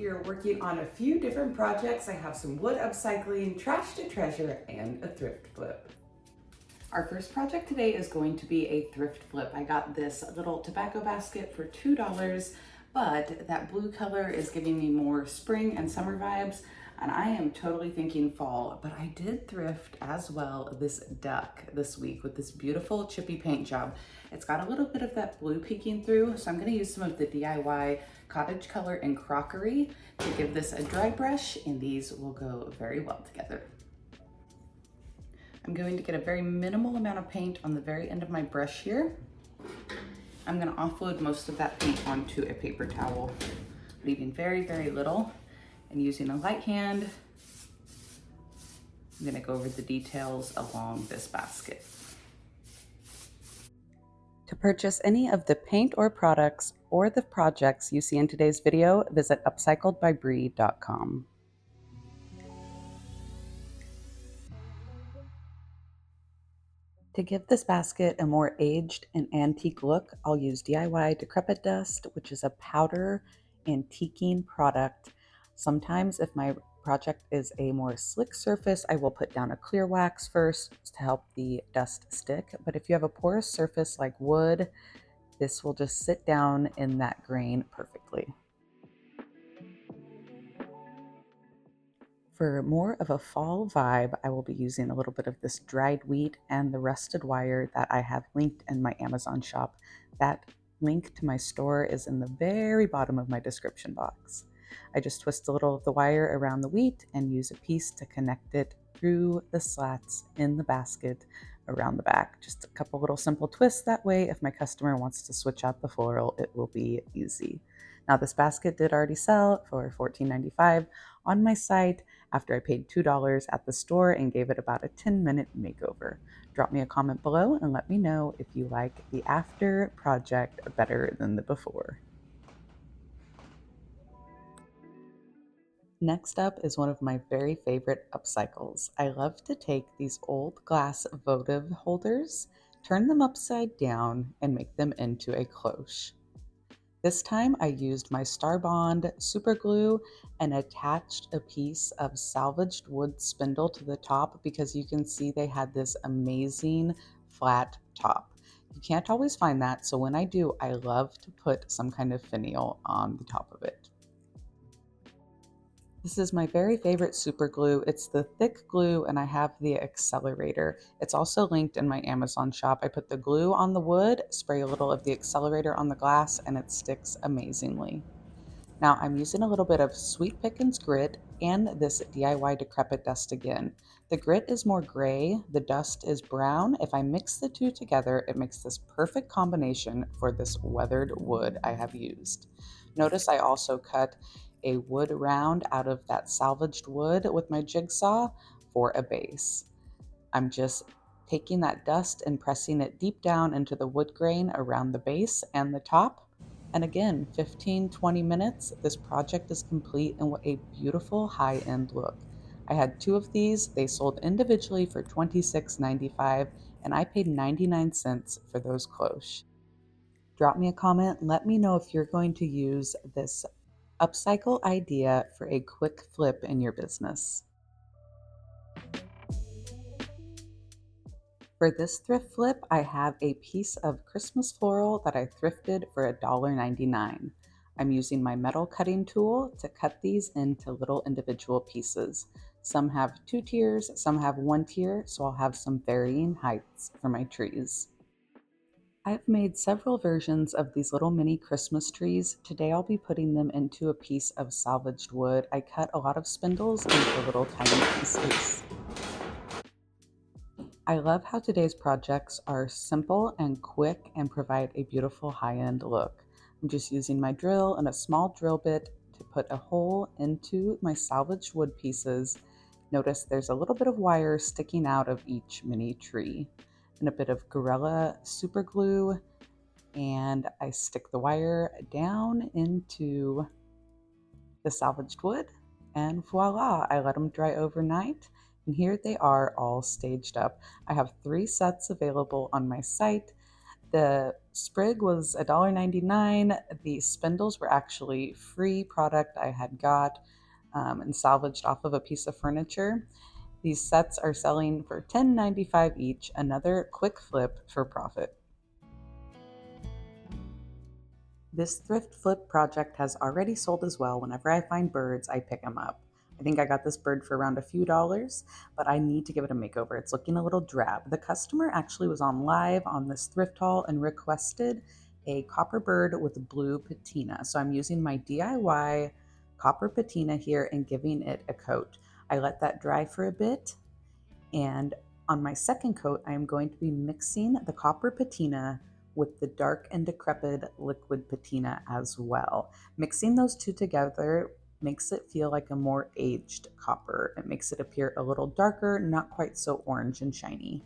here working on a few different projects. I have some wood upcycling, trash to treasure, and a thrift flip. Our first project today is going to be a thrift flip. I got this little tobacco basket for $2, but that blue color is giving me more spring and summer vibes, and I am totally thinking fall. But I did thrift as well this duck this week with this beautiful chippy paint job. It's got a little bit of that blue peeking through, so I'm gonna use some of the DIY cottage color and crockery to give this a dry brush, and these will go very well together. I'm going to get a very minimal amount of paint on the very end of my brush here. I'm gonna offload most of that paint onto a paper towel, leaving very, very little. And using a light hand, I'm gonna go over the details along this basket. To purchase any of the paint or products or the projects you see in today's video, visit upcycledbybrie.com. To give this basket a more aged and antique look, I'll use DIY Decrepit Dust, which is a powder antiquing product. Sometimes if my project is a more slick surface, I will put down a clear wax first to help the dust stick. But if you have a porous surface like wood, this will just sit down in that grain perfectly. For more of a fall vibe, I will be using a little bit of this dried wheat and the rusted wire that I have linked in my Amazon shop. That link to my store is in the very bottom of my description box. I just twist a little of the wire around the wheat and use a piece to connect it through the slats in the basket around the back. Just a couple little simple twists. That way, if my customer wants to switch out the floral, it will be easy. Now, this basket did already sell for $14.95 on my site after I paid $2 at the store and gave it about a 10-minute makeover. Drop me a comment below and let me know if you like the after project better than the before. Next up is one of my very favorite upcycles. I love to take these old glass votive holders, turn them upside down, and make them into a cloche. This time I used my Starbond super glue and attached a piece of salvaged wood spindle to the top because you can see they had this amazing flat top. You can't always find that, so when I do, I love to put some kind of finial on the top of it. This is my very favorite super glue. It's the thick glue and I have the accelerator. It's also linked in my Amazon shop. I put the glue on the wood, spray a little of the accelerator on the glass, and it sticks amazingly. Now I'm using a little bit of Sweet Pickins grit and this DIY Decrepit Dust again. The grit is more gray, the dust is brown. If I mix the two together, it makes this perfect combination for this weathered wood I have used. Notice I also cut a wood round out of that salvaged wood with my jigsaw for a base. I'm just taking that dust and pressing it deep down into the wood grain around the base and the top. And again, 15-20 minutes, this project is complete, and what a beautiful high-end look. I had two of these. They sold individually for $26.95, and I paid 99 cents for those cloche. Drop me a comment. Let me know if you're going to use this upcycle idea for a quick flip in your business. For this thrift flip, I have a piece of Christmas floral that I thrifted for $1.99. I'm using my metal cutting tool to cut these into little individual pieces. Some have 2 tiers, some have 1 tier, so I'll have some varying heights for my trees. I've made several versions of these little mini Christmas trees. Today I'll be putting them into a piece of salvaged wood. I cut a lot of spindles into little tiny pieces. I love how today's projects are simple and quick and provide a beautiful high-end look. I'm just using my drill and a small drill bit to put a hole into my salvaged wood pieces. Notice there's a little bit of wire sticking out of each mini tree. And a bit of Gorilla super glue, and I stick the wire down into the salvaged wood, and voila, I let them dry overnight, and here they are all staged up. I have 3 sets available on my site. The sprig was $1.99. The spindles were actually free product I had got and salvaged off of a piece of furniture. These sets are selling for $10.95 each, another quick flip for profit. This thrift flip project has already sold as well. Whenever I find birds, I pick them up. I think I got this bird for around a few dollars, but I need to give it a makeover. It's looking a little drab. The customer actually was on live on this thrift haul and requested a copper bird with blue patina. So I'm using my DIY copper patina here and giving it a coat. I let that dry for a bit, and on my second coat, I am going to be mixing the copper patina with the dark and decrepit liquid patina as well. Mixing those two together makes it feel like a more aged copper. It makes it appear a little darker, not quite so orange and shiny.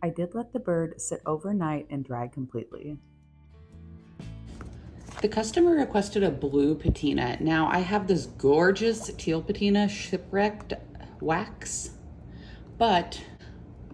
I did let the bird sit overnight and dry completely. The customer requested a blue patina. Now I have this gorgeous teal patina shipwrecked wax, but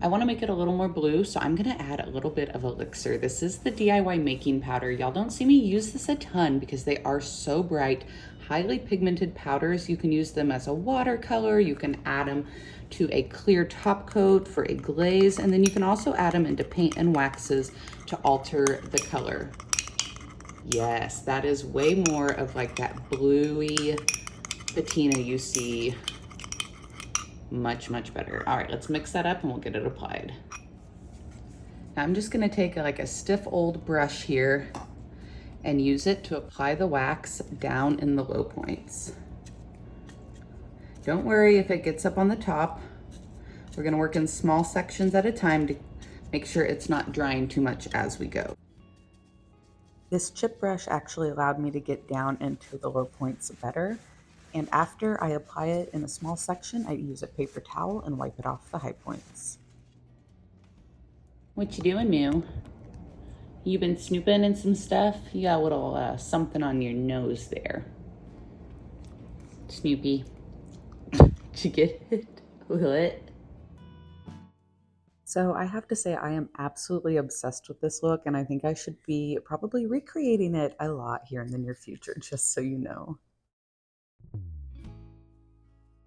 I want to make it a little more blue, so I'm going to add a little bit of elixir. This is the DIY making powder. Y'all don't see me use this a ton because they are so bright, highly pigmented powders. You can use them as a watercolor. You can add them to a clear top coat for a glaze, and then you can also add them into paint and waxes to alter the color. Yes, that is way more of like that bluey patina you see. Much, much better. All right, let's mix that up and we'll get it applied. Now I'm just gonna take a stiff old brush here and use it to apply the wax down in the low points. Don't worry if it gets up on the top. We're gonna work in small sections at a time to make sure it's not drying too much as we go. This chip brush actually allowed me to get down into the low points better. And after I apply it in a small section, I use a paper towel and wipe it off the high points. What you doing, Mew? You been snooping in some stuff? You got a little something on your nose there. Snoopy. Did you get it? What? So I have to say I am absolutely obsessed with this look, and I think I should be probably recreating it a lot here in the near future, just so you know.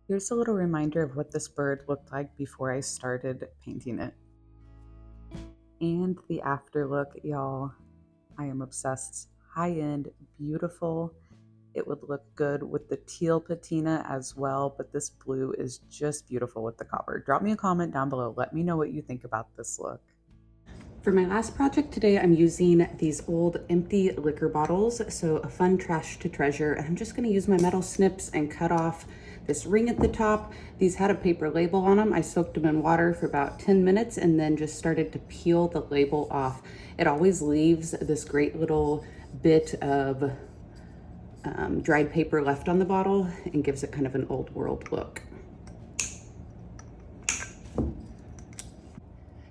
Here's a little reminder of what this bird looked like before I started painting it. And the after look, y'all. I am obsessed. High-end, beautiful. It would look good with the teal patina as well, but this blue is just beautiful with the copper. Drop me a comment down below. Let me know what you think about this look. For my last project today, I'm using these old empty liquor bottles, so a fun trash to treasure. And I'm just gonna use my metal snips and cut off this ring at the top. These had a paper label on them. I soaked them in water for about 10 minutes and then just started to peel the label off. It always leaves this great little bit of dried paper left on the bottle and gives it kind of an old world look.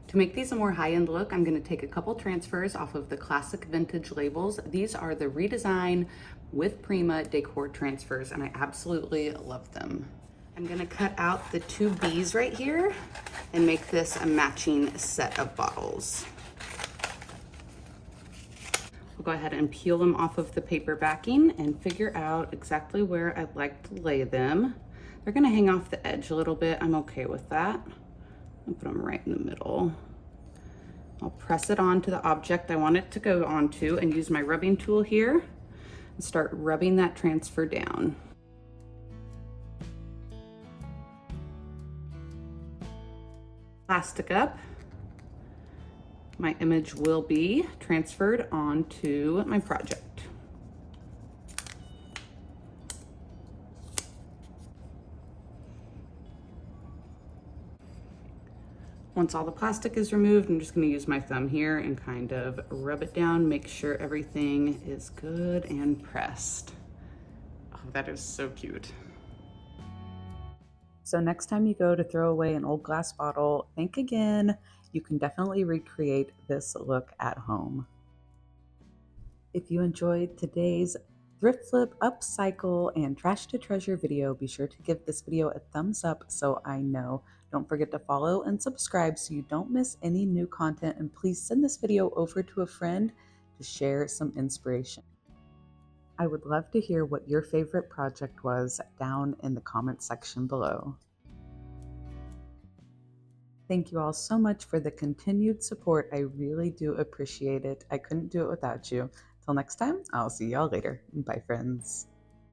To make these a more high-end look, I'm going to take a couple transfers off of the classic vintage labels. These are the redesign with Prima Decor transfers, and I absolutely love them. I'm going to cut out the two B's right here and make this a matching set of bottles. We'll go ahead and peel them off of the paper backing and figure out exactly where I'd like to lay them. They're going to hang off the edge a little bit. I'm okay with that. I'll put them right in the middle. I'll press it onto the object I want it to go onto and use my rubbing tool here and start rubbing that transfer down. Plastic up. My image will be transferred onto my project. Once all the plastic is removed, I'm just going to use my thumb here and kind of rub it down, make sure everything is good and pressed. Oh, that is so cute. So next time you go to throw away an old glass bottle, think again. You can definitely recreate this look at home. If you enjoyed today's thrift flip, upcycle, and trash to treasure video, be sure to give this video a thumbs up so I know. Don't forget to follow and subscribe so you don't miss any new content, and please send this video over to a friend to share some inspiration. I would love to hear what your favorite project was down in the comment section below. Thank you all so much for the continued support. I really do appreciate it. I couldn't do it without you. Till next time, I'll see y'all later. Bye, friends.